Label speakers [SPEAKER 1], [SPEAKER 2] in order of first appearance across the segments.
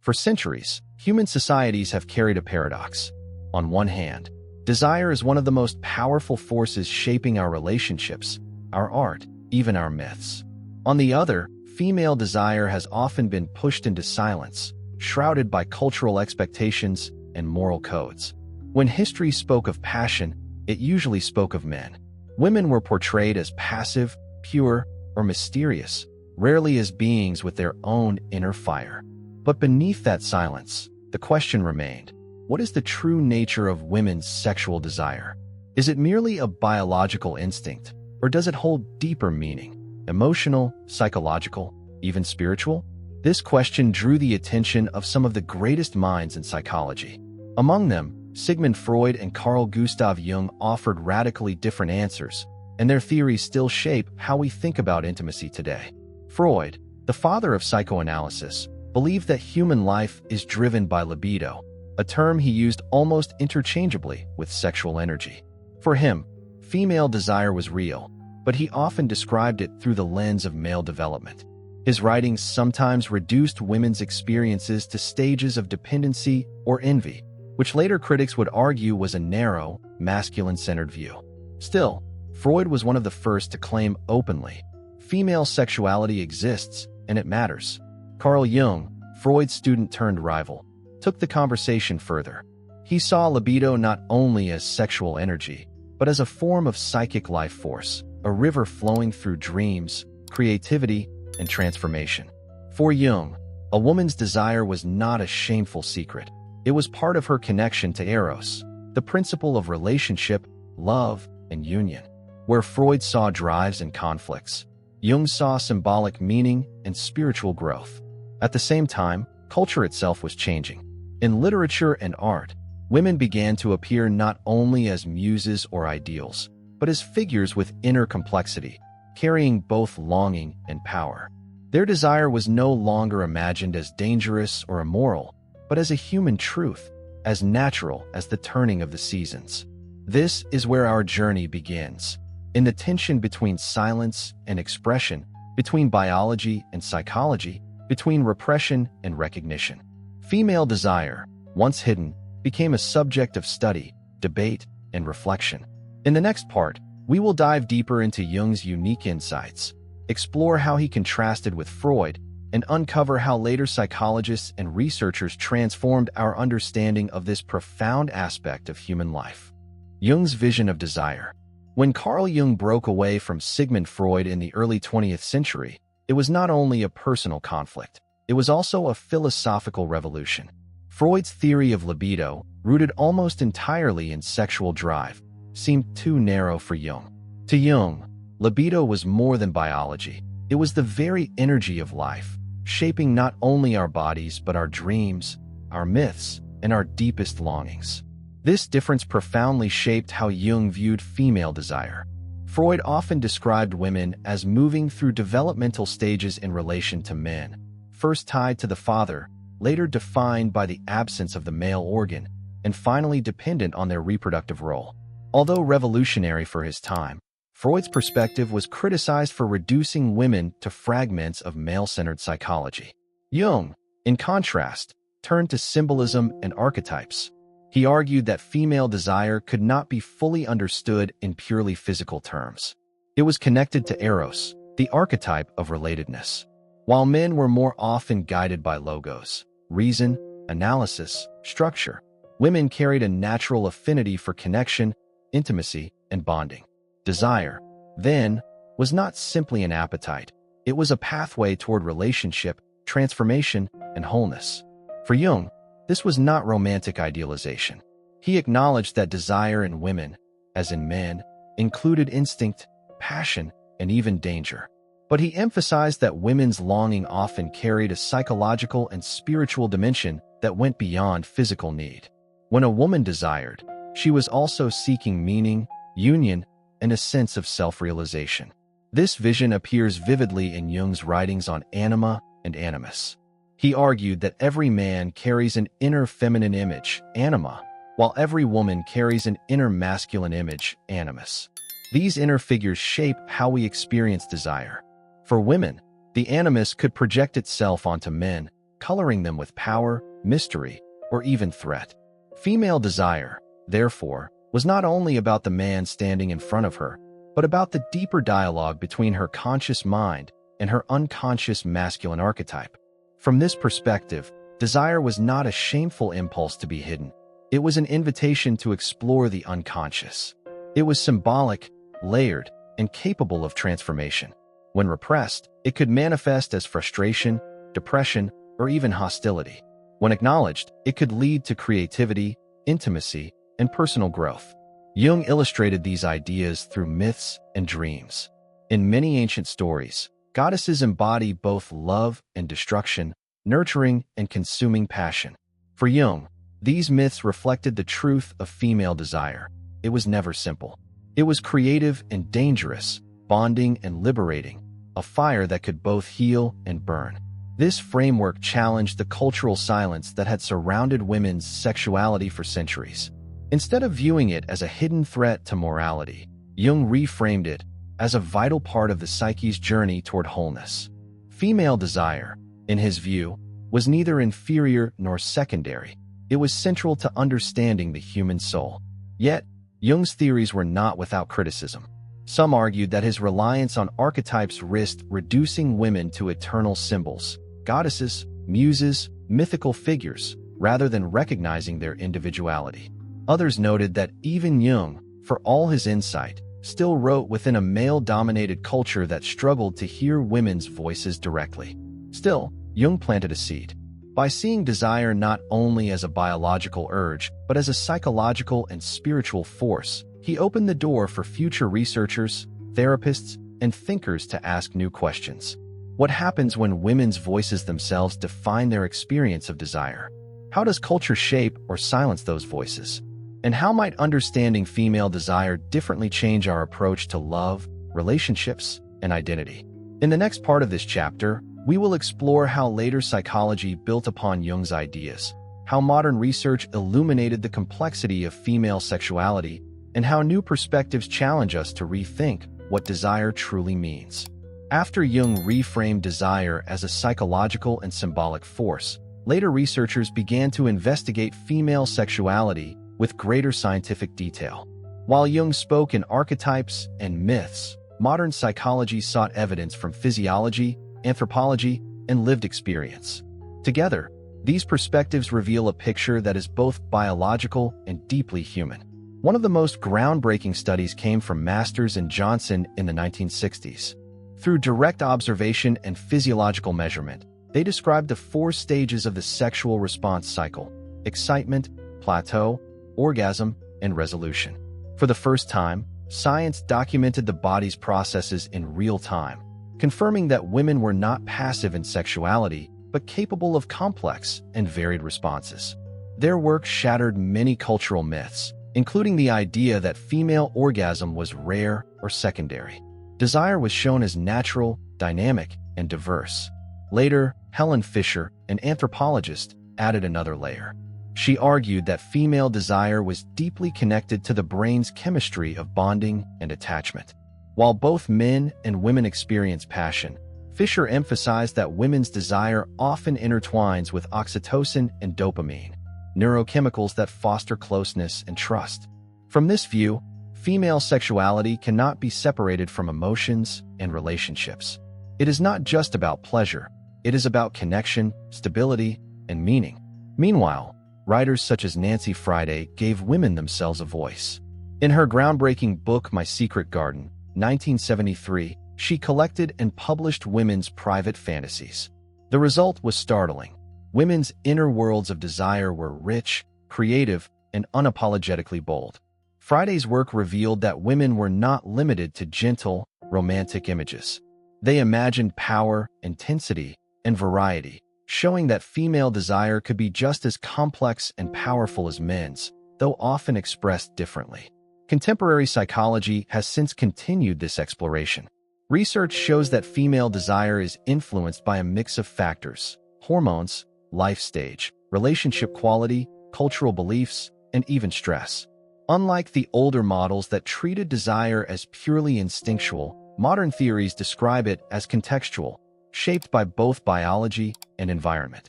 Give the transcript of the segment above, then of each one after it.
[SPEAKER 1] For centuries, human societies have carried a paradox. On one hand, desire is one of the most powerful forces shaping our relationships, our art, even our myths. On the other, female desire has often been pushed into silence, shrouded by cultural expectations and moral codes. When history spoke of passion, it usually spoke of men. Women were portrayed as passive, pure, or mysterious, rarely as beings with their own inner fire. But beneath that silence, the question remained: what is the true nature of women's sexual desire? Is it merely a biological instinct, or does it hold deeper meaning? Emotional, psychological, even spiritual? This question drew the attention of some of the greatest minds in psychology. Among them, Sigmund Freud and Carl Gustav Jung offered radically different answers, and their theories still shape how we think about intimacy today. Freud, the father of psychoanalysis, believed that human life is driven by libido, a term he used almost interchangeably with sexual energy. For him, female desire was real, but he often described it through the lens of male development. His writings sometimes reduced women's experiences to stages of dependency or envy, which later critics would argue was a narrow, masculine-centered view. Still, Freud was one of the first to claim openly, female sexuality exists and it matters. Carl Jung, Freud's student turned rival, took the conversation further. He saw libido not only as sexual energy, but as a form of psychic life force, a river flowing through dreams, creativity, and transformation. For Jung, a woman's desire was not a shameful secret. It was part of her connection to Eros, the principle of relationship, love, and union. Where Freud saw drives and conflicts, Jung saw symbolic meaning and spiritual growth. At the same time, culture itself was changing. In literature and art, women began to appear not only as muses or ideals, but as figures with inner complexity, carrying both longing and power. Their desire was no longer imagined as dangerous or immoral, but as a human truth, as natural as the turning of the seasons. This is where our journey begins, in the tension between silence and expression, between biology and psychology, between repression and recognition. Female desire, once hidden, became a subject of study, debate, and reflection. In the next part, we will dive deeper into Jung's unique insights, explore how he contrasted with Freud, and uncover how later psychologists and researchers transformed our understanding of this profound aspect of human life. Jung's vision of desire. When Carl Jung broke away from Sigmund Freud in the early 20th century, it was not only a personal conflict, it was also a philosophical revolution. Freud's theory of libido, rooted almost entirely in sexual drive, seemed too narrow for Jung. To Jung, libido was more than biology. It was the very energy of life, shaping not only our bodies but our dreams, our myths, and our deepest longings. This difference profoundly shaped how Jung viewed female desire. Freud often described women as moving through developmental stages in relation to men, first tied to the father, later defined by the absence of the male organ, and finally dependent on their reproductive role. Although revolutionary for his time, Freud's perspective was criticized for reducing women to fragments of male-centered psychology. Jung, in contrast, turned to symbolism and archetypes. He argued that female desire could not be fully understood in purely physical terms. It was connected to Eros, the archetype of relatedness. While men were more often guided by logos, reason, analysis, structure, women carried a natural affinity for connection, intimacy, and bonding. Desire, then, was not simply an appetite. It was a pathway toward relationship, transformation, and wholeness. For Jung, this was not romantic idealization. He acknowledged that desire in women, as in men, included instinct, passion, and even danger. But he emphasized that women's longing often carried a psychological and spiritual dimension that went beyond physical need. When a woman desired, she was also seeking meaning, union, and a sense of self-realization. This vision appears vividly in Jung's writings on anima and animus. He argued that every man carries an inner feminine image, anima, while every woman carries an inner masculine image, animus. These inner figures shape how we experience desire. For women, the animus could project itself onto men, coloring them with power, mystery, or even threat. Female desire, therefore, was not only about the man standing in front of her, but about the deeper dialogue between her conscious mind and her unconscious masculine archetype. From this perspective, desire was not a shameful impulse to be hidden. It was an invitation to explore the unconscious. It was symbolic, layered, and capable of transformation. When repressed, it could manifest as frustration, depression, or even hostility. When acknowledged, it could lead to creativity, intimacy, and personal growth. Jung illustrated these ideas through myths and dreams. In many ancient stories, goddesses embody both love and destruction, nurturing and consuming passion. For Jung, these myths reflected the truth of female desire. It was never simple. It was creative and dangerous, bonding and liberating, a fire that could both heal and burn. This framework challenged the cultural silence that had surrounded women's sexuality for centuries. Instead of viewing it as a hidden threat to morality, Jung reframed it as a vital part of the psyche's journey toward wholeness. Female desire, in his view, was neither inferior nor secondary. It was central to understanding the human soul. Yet, Jung's theories were not without criticism. Some argued that his reliance on archetypes risked reducing women to eternal symbols, goddesses, muses, mythical figures, rather than recognizing their individuality. Others noted that even Jung, for all his insight, still wrote within a male-dominated culture that struggled to hear women's voices directly. Still, Jung planted a seed. By seeing desire not only as a biological urge, but as a psychological and spiritual force, he opened the door for future researchers, therapists, and thinkers to ask new questions. What happens when women's voices themselves define their experience of desire? How does culture shape or silence those voices? And how might understanding female desire differently change our approach to love, relationships, and identity? In the next part of this chapter, we will explore how later psychology built upon Jung's ideas, how modern research illuminated the complexity of female sexuality, and how new perspectives challenge us to rethink what desire truly means. After Jung reframed desire as a psychological and symbolic force, later researchers began to investigate female sexuality with greater scientific detail. While Jung spoke in archetypes and myths, modern psychology sought evidence from physiology, anthropology, and lived experience. Together, these perspectives reveal a picture that is both biological and deeply human. One of the most groundbreaking studies came from Masters and Johnson in the 1960s. Through direct observation and physiological measurement, they described the 4 stages of the sexual response cycle: excitement, plateau, orgasm, and resolution. For the first time, science documented the body's processes in real time, confirming that women were not passive in sexuality, but capable of complex and varied responses. Their work shattered many cultural myths, including the idea that female orgasm was rare or secondary. Desire was shown as natural, dynamic, and diverse. Later, Helen Fisher, an anthropologist, added another layer. She argued that female desire was deeply connected to the brain's chemistry of bonding and attachment. While both men and women experience passion, Fisher emphasized that women's desire often intertwines with oxytocin and dopamine, neurochemicals that foster closeness and trust. From this view, female sexuality cannot be separated from emotions and relationships. It is not just about pleasure, it is about connection, stability, and meaning. Meanwhile, writers such as Nancy Friday gave women themselves a voice. In her groundbreaking book My Secret Garden, 1973, she collected and published women's private fantasies. The result was startling. Women's inner worlds of desire were rich, creative, and unapologetically bold. Friday's work revealed that women were not limited to gentle, romantic images. They imagined power, intensity, and variety, showing that female desire could be just as complex and powerful as men's, though often expressed differently. Contemporary psychology has since continued this exploration. Research shows that female desire is influenced by a mix of factors: hormones, life stage, relationship quality, cultural beliefs, and even stress. Unlike the older models that treated desire as purely instinctual, modern theories describe it as contextual, shaped by both biology and environment.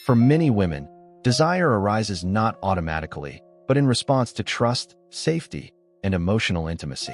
[SPEAKER 1] For many women, desire arises not automatically, but in response to trust, safety, and emotional intimacy.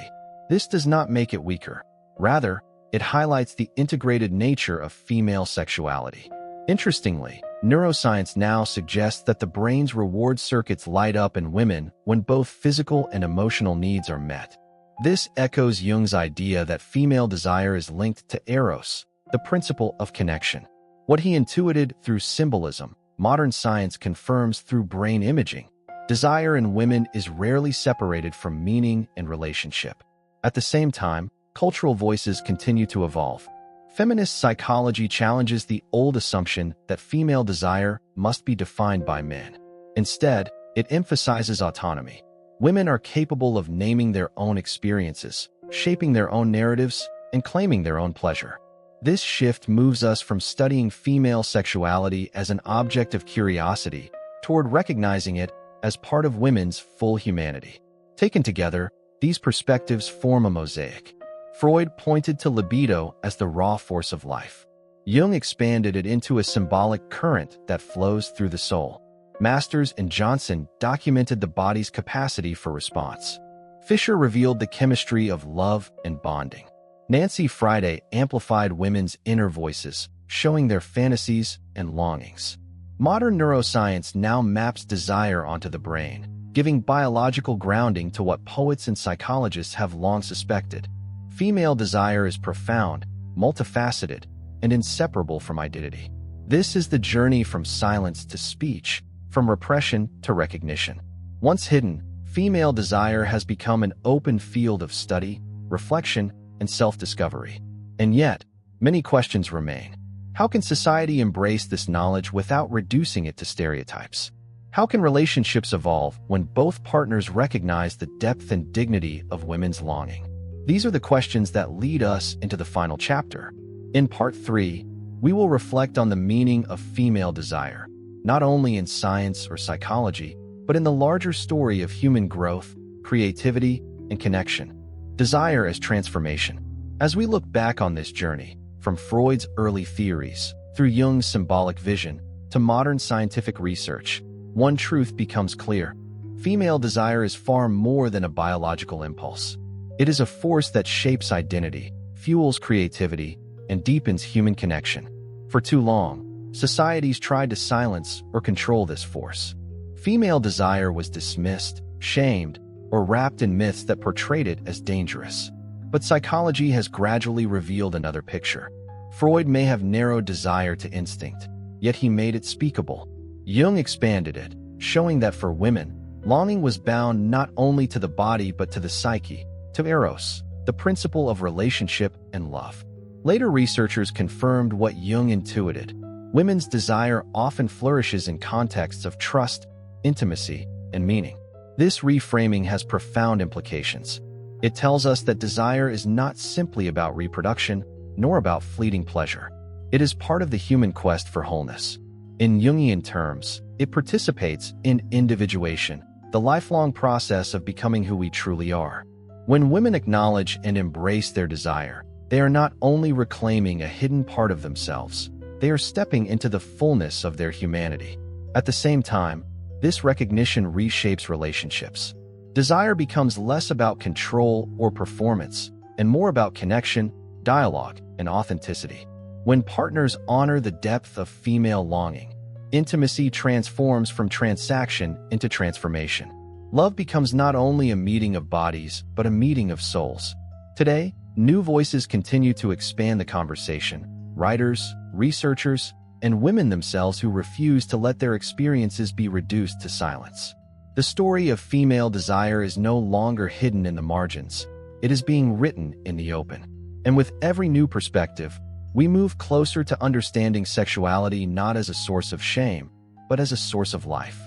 [SPEAKER 1] This does not make it weaker. Rather, it highlights the integrated nature of female sexuality. Interestingly, neuroscience now suggests that the brain's reward circuits light up in women when both physical and emotional needs are met. This echoes Jung's idea that female desire is linked to Eros, the principle of connection. What he intuited through symbolism, modern science confirms through brain imaging. Desire in women is rarely separated from meaning and relationship. At the same time, cultural voices continue to evolve. Feminist psychology challenges the old assumption that female desire must be defined by men. Instead, it emphasizes autonomy. Women are capable of naming their own experiences, shaping their own narratives, and claiming their own pleasure. This shift moves us from studying female sexuality as an object of curiosity toward recognizing it as part of women's full humanity. Taken together, these perspectives form a mosaic. Freud pointed to libido as the raw force of life. Jung expanded it into a symbolic current that flows through the soul. Masters and Johnson documented the body's capacity for response. Fisher revealed the chemistry of love and bonding. Nancy Friday amplified women's inner voices, showing their fantasies and longings. Modern neuroscience now maps desire onto the brain, giving biological grounding to what poets and psychologists have long suspected. Female desire is profound, multifaceted, and inseparable from identity. This is the journey from silence to speech, from repression to recognition. Once hidden, female desire has become an open field of study, reflection, and self-discovery. And yet, many questions remain. How can society embrace this knowledge without reducing it to stereotypes? How can relationships evolve when both partners recognize the depth and dignity of women's longing? These are the questions that lead us into the final chapter. In Part 3, we will reflect on the meaning of female desire, not only in science or psychology, but in the larger story of human growth, creativity, and connection. Desire as transformation. As we look back on this journey, from Freud's early theories, through Jung's symbolic vision, to modern scientific research, one truth becomes clear. Female desire is far more than a biological impulse. It is a force that shapes identity, fuels creativity, and deepens human connection. For too long, societies tried to silence or control this force. Female desire was dismissed, shamed, or wrapped in myths that portrayed it as dangerous. But psychology has gradually revealed another picture. Freud may have narrowed desire to instinct, yet he made it speakable. Jung expanded it, showing that for women, longing was bound not only to the body but to the psyche, to Eros, the principle of relationship and love. Later researchers confirmed what Jung intuited. Women's desire often flourishes in contexts of trust, intimacy, and meaning. This reframing has profound implications. It tells us that desire is not simply about reproduction, nor about fleeting pleasure. It is part of the human quest for wholeness. In Jungian terms, it participates in individuation, the lifelong process of becoming who we truly are. When women acknowledge and embrace their desire, they are not only reclaiming a hidden part of themselves, they are stepping into the fullness of their humanity. At the same time, this recognition reshapes relationships. Desire becomes less about control or performance, and more about connection, dialogue, and authenticity. When partners honor the depth of female longing, intimacy transforms from transaction into transformation. Love becomes not only a meeting of bodies, but a meeting of souls. Today, new voices continue to expand the conversation. Writers, researchers, and women themselves who refuse to let their experiences be reduced to silence. The story of female desire is no longer hidden in the margins. It is being written in the open. And with every new perspective, we move closer to understanding sexuality not as a source of shame, but as a source of life.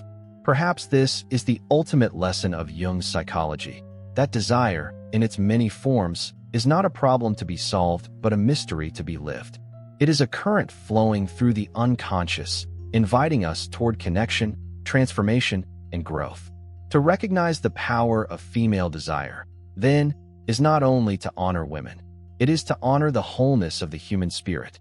[SPEAKER 1] Perhaps this is the ultimate lesson of Jung's psychology, that desire, in its many forms, is not a problem to be solved, but a mystery to be lived. It is a current flowing through the unconscious, inviting us toward connection, transformation, and growth. To recognize the power of female desire, then, is not only to honor women, it is to honor the wholeness of the human spirit.